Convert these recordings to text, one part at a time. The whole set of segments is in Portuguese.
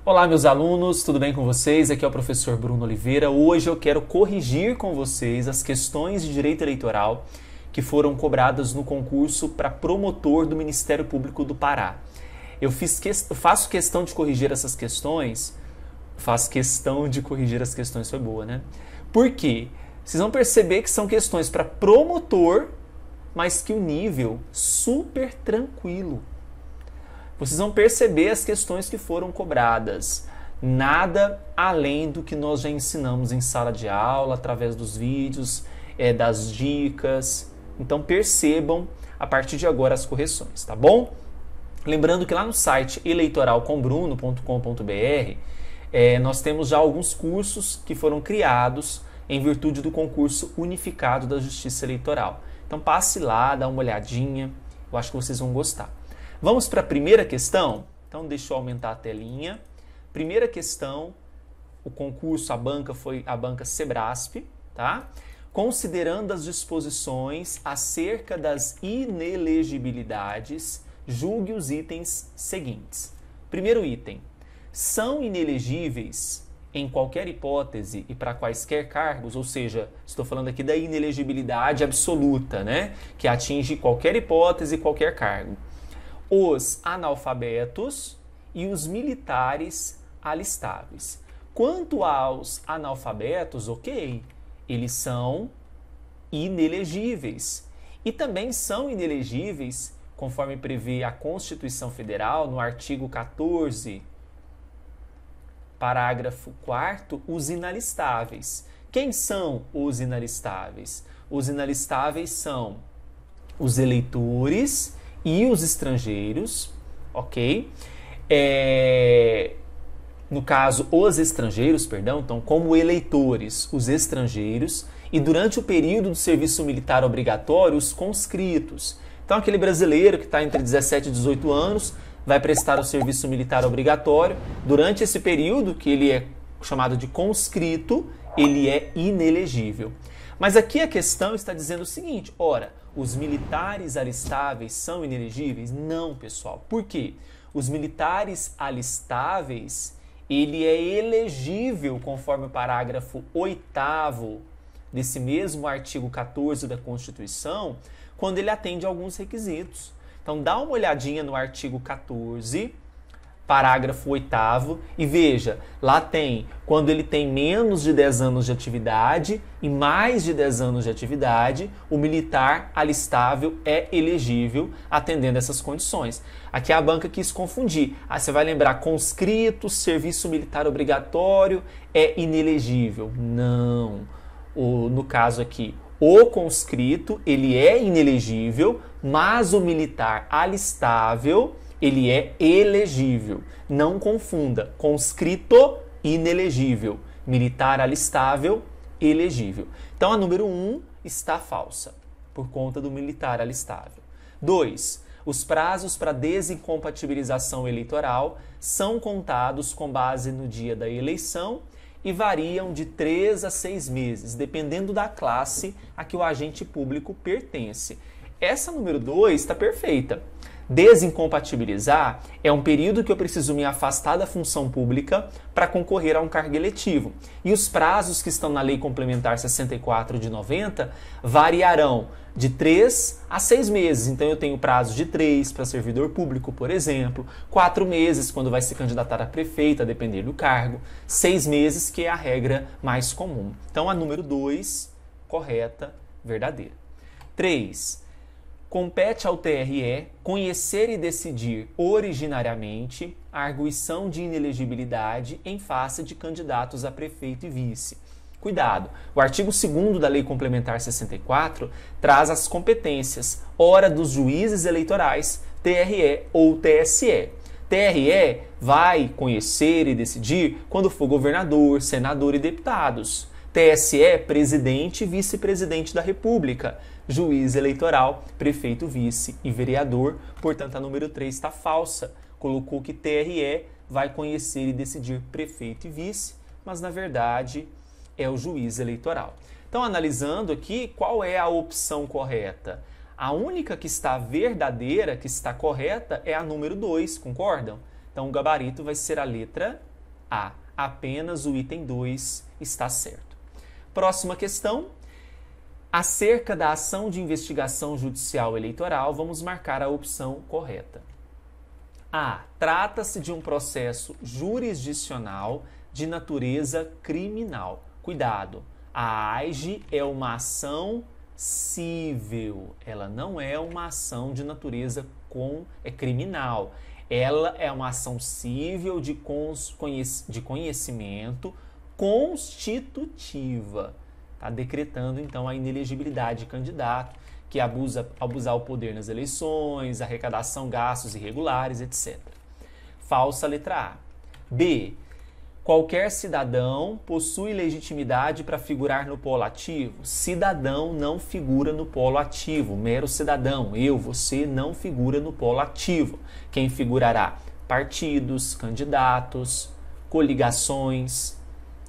Olá, meus alunos, tudo bem com vocês? Aqui é o professor Bruno Oliveira. Hoje eu quero corrigir com vocês as questões de direito eleitoral que foram cobradas no concurso para promotor do Ministério Público do Pará. Eu faço questão de corrigir essas questões. Foi boa, né? Por quê? Vocês vão perceber que são questões para promotor, mas que o nível super tranquilo. Vocês vão perceber as questões que foram cobradas. Nada além do que nós já ensinamos em sala de aula, através dos vídeos, das dicas. Então percebam a partir de agora as correções, tá bom? Lembrando que lá no site eleitoralcombruno.com.br nós temos já alguns cursos que foram criados em virtude do concurso unificado da Justiça Eleitoral. Então passe lá, dá uma olhadinha, eu acho que vocês vão gostar. Vamos para a primeira questão? Então, deixa eu aumentar a telinha. Primeira questão, o concurso, a banca foi a banca Sebrasp, tá? Considerando as disposições acerca das inelegibilidades, julgue os itens seguintes. Primeiro item, são inelegíveis em qualquer hipótese e para quaisquer cargos, ou seja, estou falando aqui da inelegibilidade absoluta, né? Que atinge qualquer hipótese e qualquer cargo. Os analfabetos e os militares alistáveis. Quanto aos analfabetos, ok, eles são inelegíveis. E também são inelegíveis, conforme prevê a Constituição Federal, no artigo 14, parágrafo 4º, os inalistáveis. Quem são os inalistáveis? Os inalistáveis são os eleitores e os estrangeiros, ok? No caso, os estrangeiros, perdão, então como eleitores, os estrangeiros, e durante o período do serviço militar obrigatório, os conscritos. Então aquele brasileiro que está entre 17 e 18 anos vai prestar o serviço militar obrigatório. Durante esse período, que ele é chamado de conscrito, ele é inelegível. Mas aqui a questão está dizendo o seguinte, ora, os militares alistáveis são inelegíveis? Não, pessoal. Por quê? Os militares alistáveis, ele é elegível conforme o parágrafo 8º desse mesmo artigo 14 da Constituição, quando ele atende a alguns requisitos. Então, dá uma olhadinha no artigo 14, parágrafo 8º, e veja, lá tem quando ele tem menos de 10 anos de atividade e mais de 10 anos de atividade, o militar alistável é elegível atendendo essas condições. Aqui a banca quis confundir. Você vai lembrar, conscrito, serviço militar obrigatório é inelegível. Não. No caso aqui, o conscrito, ele é inelegível, mas o militar alistável, ele é elegível. Não confunda. Conscrito, inelegível. Militar alistável, elegível. Então, a número 1 está falsa, por conta do militar alistável. 2. Os prazos para desincompatibilização eleitoral são contados com base no dia da eleição e variam de 3 a 6 meses, dependendo da classe a que o agente público pertence. Essa número 2 está perfeita. Desincompatibilizar é um período que eu preciso me afastar da função pública para concorrer a um cargo eletivo. E os prazos que estão na Lei Complementar 64 de 90 variarão de 3 a 6 meses. Então eu tenho prazo de 3 para servidor público, por exemplo, 4 meses quando vai se candidatar a prefeito, a depender do cargo, 6 meses, que é a regra mais comum. Então a número 2, correta, verdadeira. 3. Compete ao TRE conhecer e decidir originariamente a arguição de inelegibilidade em face de candidatos a prefeito e vice. Cuidado, o artigo 2º da Lei Complementar 64 traz as competências, ora dos juízes eleitorais, TRE ou TSE. TRE vai conhecer e decidir quando for governador, senador e deputados. TSE, presidente e vice-presidente da República. Juiz eleitoral, prefeito, vice e vereador. Portanto, a número 3 está falsa. Colocou que TRE vai conhecer e decidir prefeito e vice, mas na verdade é o juiz eleitoral. Então, analisando aqui, qual é a opção correta? A única que está verdadeira, que está correta, é a número 2, concordam? Então, o gabarito vai ser a letra A. Apenas o item 2 está certo. Próxima questão. Acerca da ação de investigação judicial eleitoral, vamos marcar a opção correta. A. Trata-se de um processo jurisdicional de natureza criminal. Cuidado, a AIGE é uma ação cível, ela não é uma ação de natureza criminal. Ela é uma ação cível de conhecimento constitutiva. Está decretando, então, a inelegibilidade de candidato que abusar o poder nas eleições, arrecadação, gastos irregulares, etc. Falsa letra A. B. Qualquer cidadão possui legitimidade para figurar no polo ativo? Cidadão não figura no polo ativo. Mero cidadão, eu, você, não figura no polo ativo. Quem figurará? Partidos, candidatos, coligações,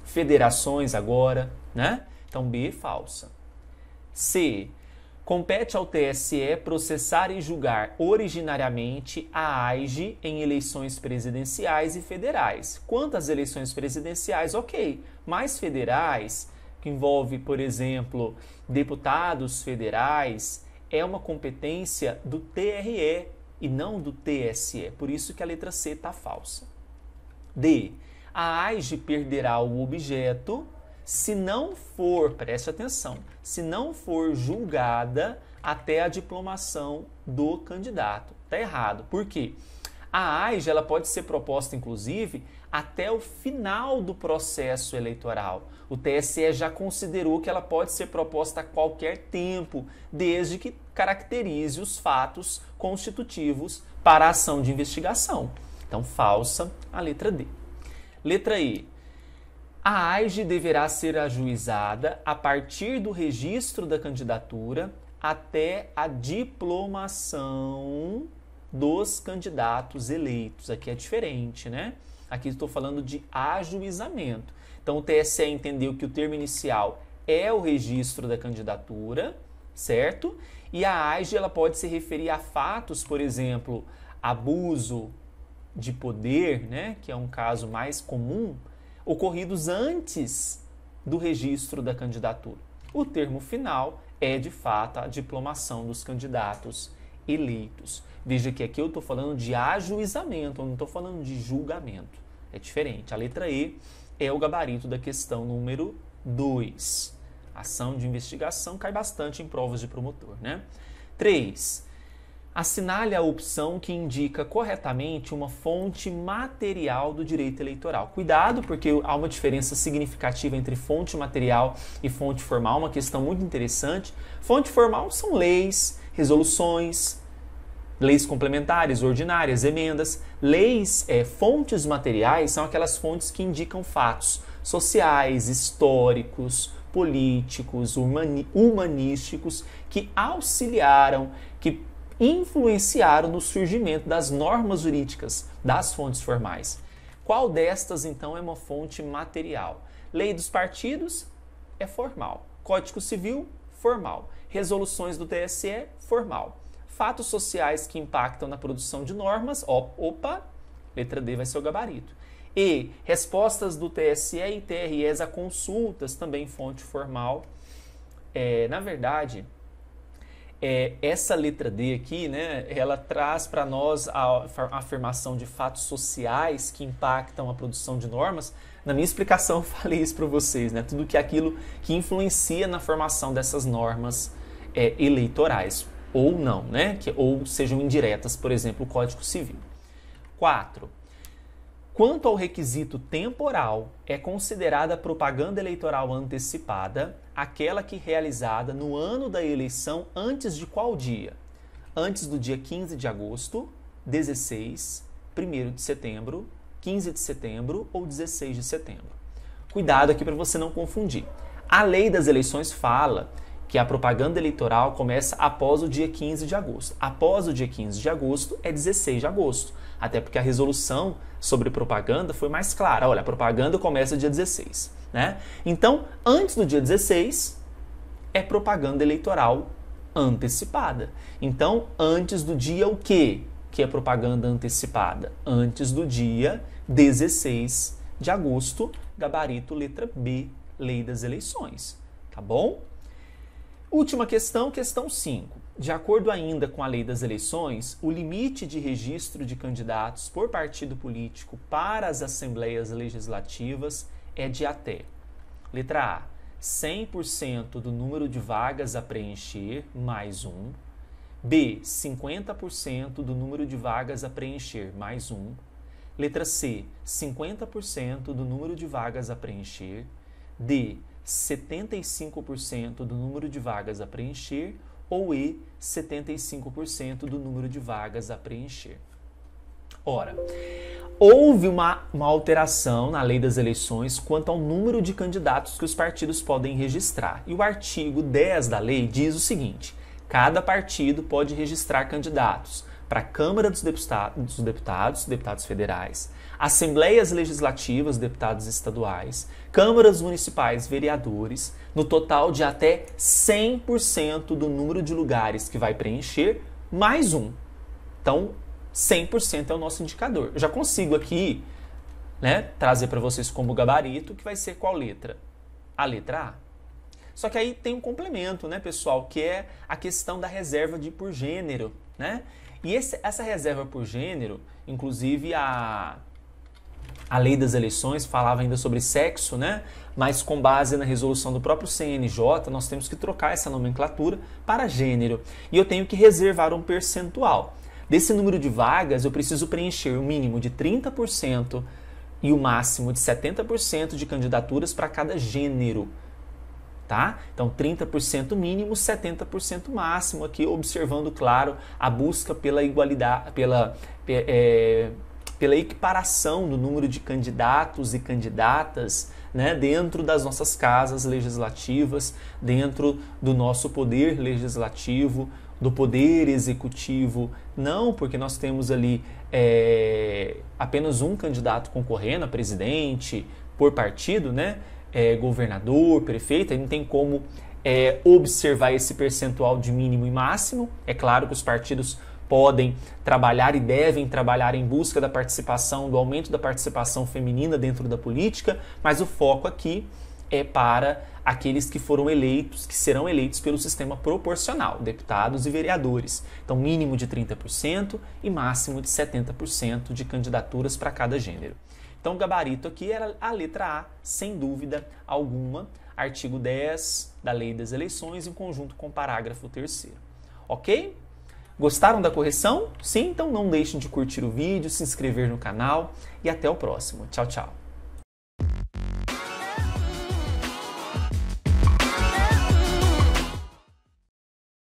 federações agora, né? Então, B, falsa. C. Compete ao TSE processar e julgar originariamente a AIGE em eleições presidenciais e federais. Quanto às eleições presidenciais, ok. Mas federais, que envolve, por exemplo, deputados federais, é uma competência do TRE e não do TSE. Por isso que a letra C está falsa. D. A AIGE perderá o objeto se não for, preste atenção, se não for julgada até a diplomação do candidato. Está errado. Por quê? A AIGE ela pode ser proposta, inclusive, até o final do processo eleitoral. O TSE já considerou que ela pode ser proposta a qualquer tempo, desde que caracterize os fatos constitutivos para a ação de investigação. Então, falsa a letra D. Letra E. A AIGE deverá ser ajuizada a partir do registro da candidatura até a diplomação dos candidatos eleitos. Aqui é diferente, né? Aqui estou falando de ajuizamento. Então, o TSE entendeu que o termo inicial é o registro da candidatura, certo? E a AIGE ela pode se referir a fatos, por exemplo, abuso de poder, né? Que é um caso mais comum, ocorridos antes do registro da candidatura. O termo final é, de fato, a diplomação dos candidatos eleitos. Veja que aqui eu estou falando de ajuizamento, eu não estou falando de julgamento. É diferente. A letra E é o gabarito da questão número 2. Ação de investigação cai bastante em provas de promotor, né? 3. Assinale a opção que indica corretamente uma fonte material do direito eleitoral. Cuidado, porque há uma diferença significativa entre fonte material e fonte formal, uma questão muito interessante. Fonte formal são leis, resoluções, leis complementares, ordinárias, emendas. Fontes materiais são aquelas fontes que indicam fatos sociais, históricos, políticos, humanísticos, que auxiliaram, que influenciaram no surgimento das normas jurídicas, das fontes formais. Qual destas, então, é uma fonte material? Lei dos partidos é formal. Código Civil, formal. Resoluções do TSE, formal. Fatos sociais que impactam na produção de normas, letra D vai ser o gabarito. E respostas do TSE e TREs a consultas, também fonte formal. Na verdade, essa letra D aqui, né, ela traz para nós a afirmação de fatos sociais que impactam a produção de normas. Na minha explicação eu falei isso para vocês, né, tudo que aquilo que influencia na formação dessas normas eleitorais, ou não, né, ou sejam indiretas, por exemplo, o Código Civil. 4. Quanto ao requisito temporal, é considerada propaganda eleitoral antecipada aquela que realizada no ano da eleição antes de qual dia? Antes do dia 15 de agosto, 16, 1º de setembro, 15 de setembro ou 16 de setembro. Cuidado aqui para você não confundir. A lei das eleições fala que a propaganda eleitoral começa após o dia 15 de agosto. Após o dia 15 de agosto é 16 de agosto. Até porque a resolução sobre propaganda foi mais clara. Olha, a propaganda começa dia 16. Né? Então, antes do dia 16, é propaganda eleitoral antecipada. Então, antes do dia o quê? Que é propaganda antecipada? Antes do dia 16 de agosto, gabarito letra B, Lei das Eleições, tá bom? Última questão, questão 5. De acordo ainda com a Lei das Eleições, o limite de registro de candidatos por partido político para as assembleias legislativas é de até, letra A, 100% do número de vagas a preencher, mais 1. B, 50% do número de vagas a preencher, mais 1. Letra C, 50% do número de vagas a preencher. D, 75% do número de vagas a preencher. Ou E, 75% do número de vagas a preencher. Ora, houve uma alteração na Lei das Eleições quanto ao número de candidatos que os partidos podem registrar. E o artigo 10 da lei diz o seguinte: cada partido pode registrar candidatos para a Câmara dos Deputados federais, Assembleias Legislativas, deputados estaduais, Câmaras Municipais, vereadores, no total de até 100% do número de lugares que vai preencher, mais 1. Então, 100% é o nosso indicador. Eu já consigo aqui, né, trazer para vocês como gabarito, que vai ser qual letra? A letra A. Só que aí tem um complemento, né, pessoal, que é a questão da reserva por gênero, né? E essa reserva por gênero, inclusive a Lei das Eleições falava ainda sobre sexo, né? Mas com base na resolução do próprio CNJ, nós temos que trocar essa nomenclatura para gênero. E eu tenho que reservar um percentual. Desse número de vagas, eu preciso preencher o mínimo de 30% e o máximo de 70% de candidaturas para cada gênero. Tá? Então, 30% mínimo, 70% máximo, aqui observando, claro, a busca pela igualdade, pela equiparação do número de candidatos e candidatas, né, dentro das nossas casas legislativas, dentro do nosso poder legislativo, do poder executivo. Não porque nós temos ali apenas um candidato concorrendo a presidente por partido, né? Governador, prefeito, aí não tem como observar esse percentual de mínimo e máximo. É claro que os partidos podem trabalhar e devem trabalhar em busca da participação, do aumento da participação feminina dentro da política, mas o foco aqui é para aqueles que foram eleitos, que serão eleitos pelo sistema proporcional, deputados e vereadores. Então, mínimo de 30% e máximo de 70% de candidaturas para cada gênero. Então, o gabarito aqui era a letra A, sem dúvida alguma, artigo 10 da Lei das Eleições, em conjunto com o parágrafo 3º. Ok? Gostaram da correção? Sim? Então não deixem de curtir o vídeo, se inscrever no canal e até o próximo. Tchau, tchau!